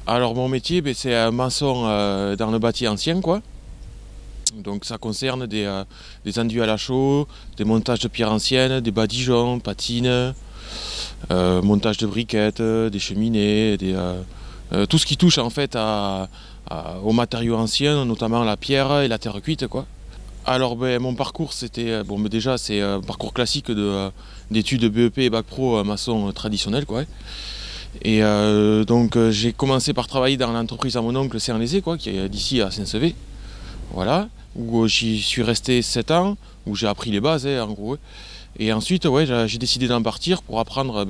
Alors mon métier, ben, c'est un maçon dans le bâti ancien, quoi. Donc ça concerne des enduits à la chaux, des montages de pierres anciennes, des badigeons, patines, montage de briquettes, des cheminées, tout ce qui touche en fait aux matériaux anciens, notamment la pierre et la terre cuite, quoi. Alors ben, mon parcours c'était bon, ben, déjà c'est un parcours classique d'études BEP et bac pro maçon traditionnel, quoi. Et donc j'ai commencé par travailler dans l'entreprise à mon oncle Cernésé, quoi, qui est d'ici à Saint-Sevé, voilà, où j'y suis resté 7 ans, où j'ai appris les bases, en gros. Et ensuite, ouais, j'ai décidé d'en partir pour apprendre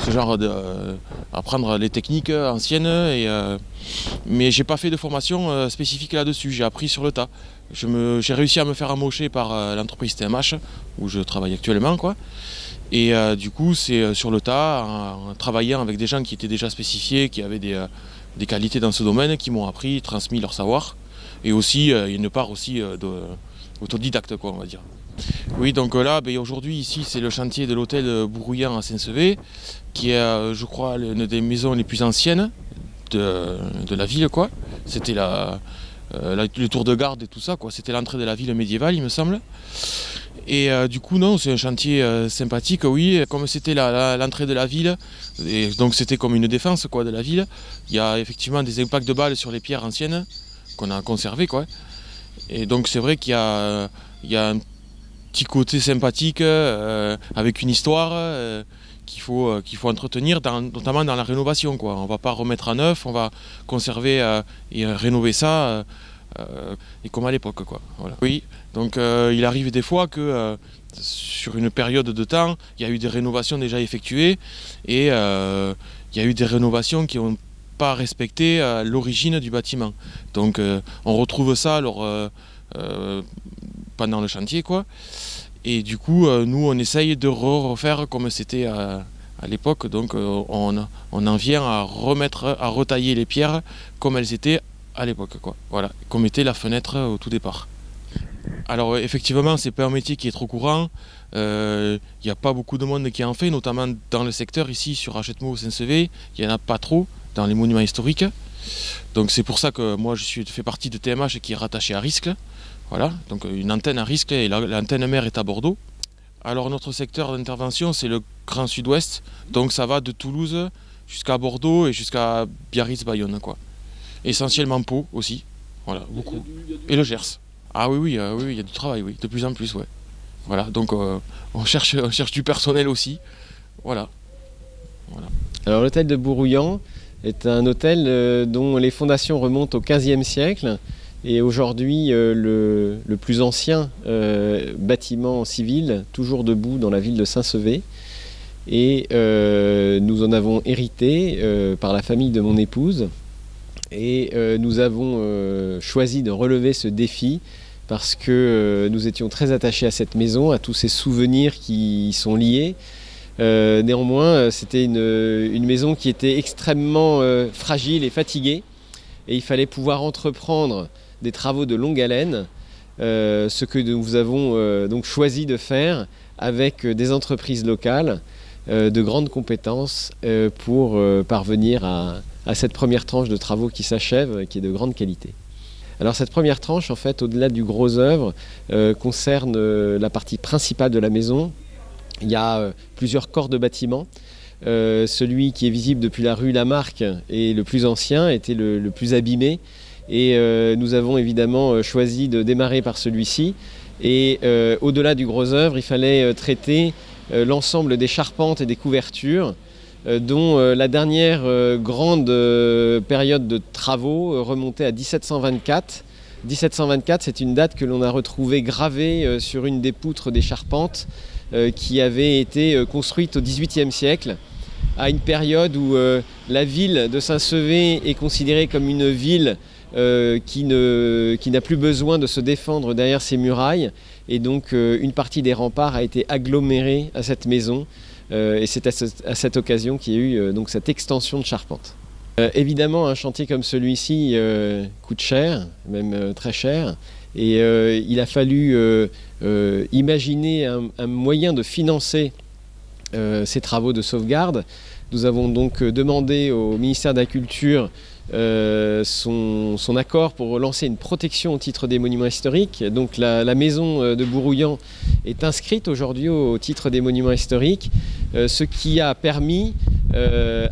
ce genre apprendre les techniques anciennes. Mais j'ai pas fait de formation spécifique là-dessus. J'ai appris sur le tas. J'ai réussi à me faire embaucher par l'entreprise TMH où je travaille actuellement, quoi. Et du coup, c'est sur le tas, en travaillant avec des gens qui étaient déjà spécifiés, qui avaient des qualités dans ce domaine, qui m'ont appris, transmis leur savoir. Et aussi, il y a une part aussi autodidacte, quoi, on va dire. Oui, donc là, ben, aujourd'hui, ici, c'est le chantier de l'hôtel Bourrouillan à Saint-Sevé, qui est, je crois, l'une des maisons les plus anciennes de la ville, quoi. C'était le tour de garde et tout ça, quoi. C'était l'entrée de la ville médiévale, il me semble. Et du coup, non, c'est un chantier sympathique, oui. Comme c'était l'entrée de la ville, et donc c'était comme une défense, quoi, de la ville, il y a effectivement des impacts de balles sur les pierres anciennes qu'on a conservées, quoi. Et donc c'est vrai qu'il y a un petit côté sympathique avec une histoire qu'il faut entretenir, notamment dans la rénovation, quoi. On ne va pas remettre à neuf, on va conserver et rénover ça et comme à l'époque, quoi. Voilà. Oui, donc il arrive des fois que sur une période de temps, il y a eu des rénovations déjà effectuées et il y a eu des rénovations qui n'ont pas respecté l'origine du bâtiment. Donc on retrouve ça pendant le chantier, quoi. Et du coup, nous, on essaye de refaire comme c'était à l'époque. Donc, on en vient à retailler les pierres comme elles étaient à l'époque, quoi. Voilà, comme était la fenêtre au tout départ. Alors, effectivement, c'est pas un métier qui est trop courant. Il n'y a pas beaucoup de monde qui en fait, notamment dans le secteur ici, sur Hachette-Maux, Saint-Sevé. Il n'y en a pas trop dans les monuments historiques. Donc, c'est pour ça que moi, je fais partie de TMH qui est rattaché à Riscle. Voilà, donc une antenne à Riscle et l'antenne mère est à Bordeaux. Alors notre secteur d'intervention c'est le Grand Sud-Ouest, donc ça va de Toulouse jusqu'à Bordeaux et jusqu'à Biarritz-Bayonne, quoi. Essentiellement Pau aussi, voilà, beaucoup. Et le Gers. Ah oui, oui, oui, il y a du travail, oui, de plus en plus, ouais. Voilà, donc on cherche du personnel aussi, voilà. Voilà. Alors l'hôtel de Bourrouillan est un hôtel dont les fondations remontent au XVe siècle. Et aujourd'hui, le plus ancien bâtiment civil, toujours debout dans la ville de Saint-Sevé. Et nous en avons hérité par la famille de mon épouse. Et nous avons choisi de relever ce défi parce que nous étions très attachés à cette maison, à tous ces souvenirs qui y sont liés. Néanmoins, c'était une maison qui était extrêmement fragile et fatiguée. Et il fallait pouvoir entreprendre des travaux de longue haleine, ce que nous avons donc choisi de faire avec des entreprises locales de grandes compétences pour parvenir à cette première tranche de travaux qui s'achève, qui est de grande qualité. Alors cette première tranche, en fait, au-delà du gros œuvre, concerne la partie principale de la maison. Il y a plusieurs corps de bâtiments. Celui qui est visible depuis la rue Lamarck est le plus ancien, était le plus abîmé. Et nous avons évidemment choisi de démarrer par celui-ci. Et au-delà du gros œuvre, il fallait traiter l'ensemble des charpentes et des couvertures, dont la dernière grande période de travaux remontait à 1724. 1724, c'est une date que l'on a retrouvée gravée sur une des poutres des charpentes qui avait été construite au XVIIIe siècle, à une période où la ville de Saint-Sevé est considérée comme une ville qui n'a plus besoin de se défendre derrière ses murailles, et donc une partie des remparts a été agglomérée à cette maison, et c'est à cette occasion qu'il y a eu donc cette extension de charpente. Évidemment, un chantier comme celui-ci coûte cher, même très cher, et il a fallu imaginer un moyen de financer ces travaux de sauvegarde. Nous avons donc demandé au ministère de la Culture son accord pour lancer une protection au titre des monuments historiques. Donc la maison de Bourouillan est inscrite aujourd'hui au titre des monuments historiques, ce qui a permis,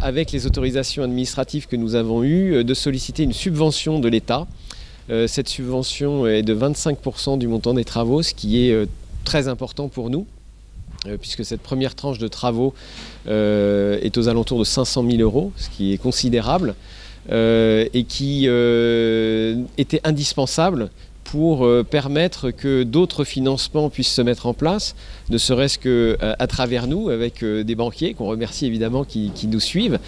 avec les autorisations administratives que nous avons eues, de solliciter une subvention de l'État. Cette subvention est de 25% du montant des travaux, ce qui est très important pour nous, puisque cette première tranche de travaux est aux alentours de 500 000 €, ce qui est considérable. Et qui était indispensable pour permettre que d'autres financements puissent se mettre en place, ne serait-ce qu'à travers nous, avec des banquiers, qu'on remercie évidemment, qui nous suivent,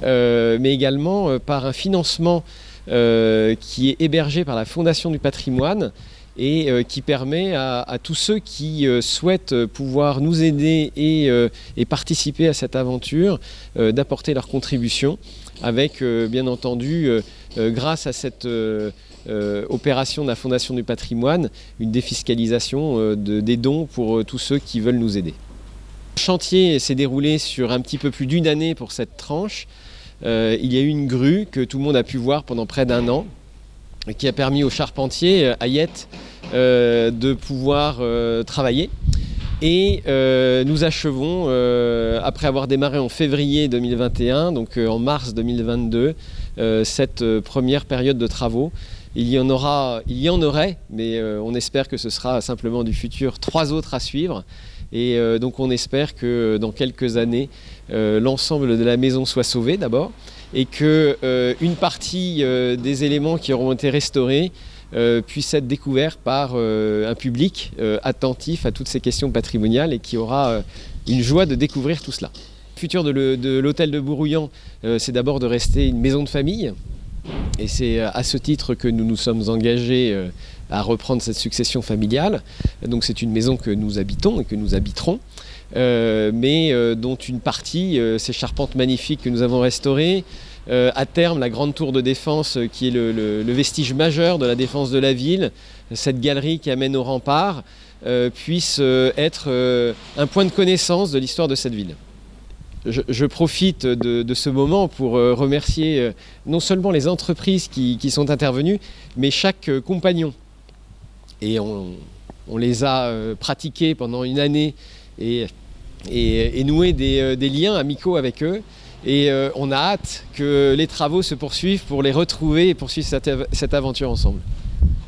mais également par un financement qui est hébergé par la Fondation du patrimoine et qui permet à tous ceux qui souhaitent pouvoir nous aider et participer à cette aventure d'apporter leur contribution, avec bien entendu, grâce à cette opération de la Fondation du patrimoine, une défiscalisation des dons pour tous ceux qui veulent nous aider. Le chantier s'est déroulé sur un petit peu plus d'1 année pour cette tranche. Il y a eu une grue que tout le monde a pu voir pendant près d'1 an, qui a permis aux charpentiers, Hayet, de pouvoir travailler. Et nous achevons, après avoir démarré en février 2021, donc en mars 2022, cette première période de travaux. Il y en aurait, mais on espère que ce sera simplement du futur, 3 autres à suivre. Et donc on espère que dans quelques années, l'ensemble de la maison soit sauvé d'abord, et qu'une partie des éléments qui auront été restaurés puisse être découvert par un public attentif à toutes ces questions patrimoniales et qui aura une joie de découvrir tout cela. Le futur de l'hôtel de Bourouillan, c'est d'abord de rester une maison de famille, et c'est à ce titre que nous nous sommes engagés à reprendre cette succession familiale. Donc c'est une maison que nous habitons et que nous habiterons, mais dont une partie, ces charpentes magnifiques que nous avons restaurées, à terme, la grande tour de défense qui est le vestige majeur de la défense de la ville, cette galerie qui amène au rempart, puisse être un point de connaissance de l'histoire de cette ville. Je profite de ce moment pour remercier non seulement les entreprises qui sont intervenues, mais chaque compagnon. Et on les a pratiqués pendant 1 année et noué des liens amicaux avec eux. Et on a hâte que les travaux se poursuivent pour les retrouver et poursuivre cette aventure ensemble.